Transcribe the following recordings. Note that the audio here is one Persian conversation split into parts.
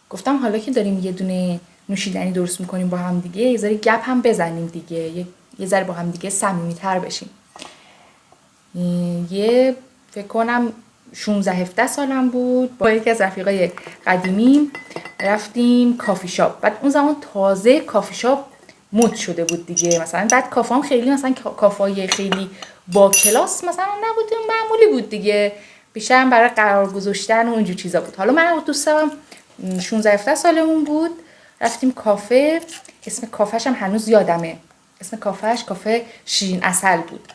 گفتم حالا که داریم یه دونه نوشیدنی درست میکنیم با هم دیگه، یه ذره گپ هم بزنیم دیگه، یه ذره با هم دیگه صمیمی‌تر بشیم. یه فکر کنم 16-17 سالم بود، با یکی از رفیقای قدیمیم رفتیم کافی شاپ. بعد اون زمان تازه کافی شاپ مد شده بود دیگه، مثلا بعد کافام خیلی مثلا کافای خیلی با کلاس مثلا نبود، معمولی بود دیگه، بیشتر برای قرار گذاشتن و اینجور چیزا بود. حالا من و دوستم 16-17 سالمون بود، رفتیم کافه. اسم کافهش هم هنوز یادمه، اسم کافهش کافه شیرین عسل بود،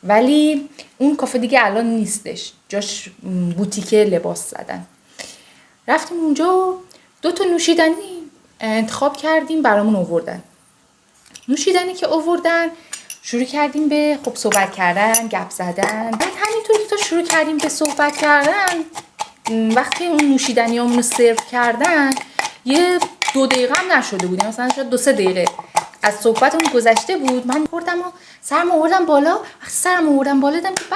ولی اون کافه دیگه الان نیستش، جاش بوتیک لباس زدن. رفتیم اونجا و 2 نوشیدنی انتخاب کردیم، برامون آوردن. نوشیدنی که آوردن شروع کردیم به خب صحبت کردن، گپ زدن. بعد همینطور که تا شروع کردیم به صحبت کردن، وقتی اون نوشیدنیامون رو سرو کردن یه 2 دقیقه هم نشده بود، مثلا شاید 2-3 دقیقه از صحبتمون گذشته بود. من خوردم و سرم آوردم بالا، دیدم که به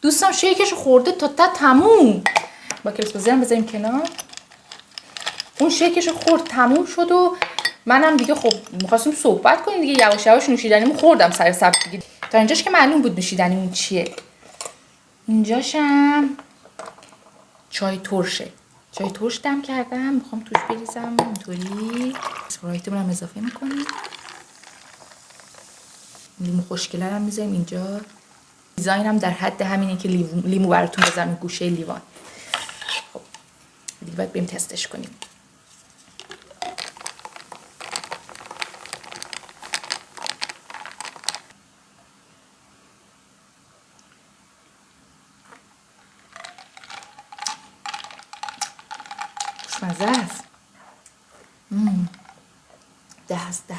دوستم شیکش خورده تا تموم. با کلاس بازیرم بذاریم کنار. اون شیکش خورد، تموم شد و منم دیگه خب می‌خواستیم صحبت کنیم دیگه، یواش یواش نوشیدنیمو خوردم سر سبک دیگه. تا اینجاش که معلوم بود نوشیدنیمون چیه. اینجاشم چای ترشه، چای ترش دم کردم، میخوام توش بریزم اینطوری. اسپرایتمون هم اضافه میکنیم، لیمو خوشگله هم میذاریم اینجا. دیزاینم در حد همینه که لیمو براتون بذارم گوشه لیوان. خب دیگه باید بریم تستش کنیم. خوشمزه است. 10 از 10.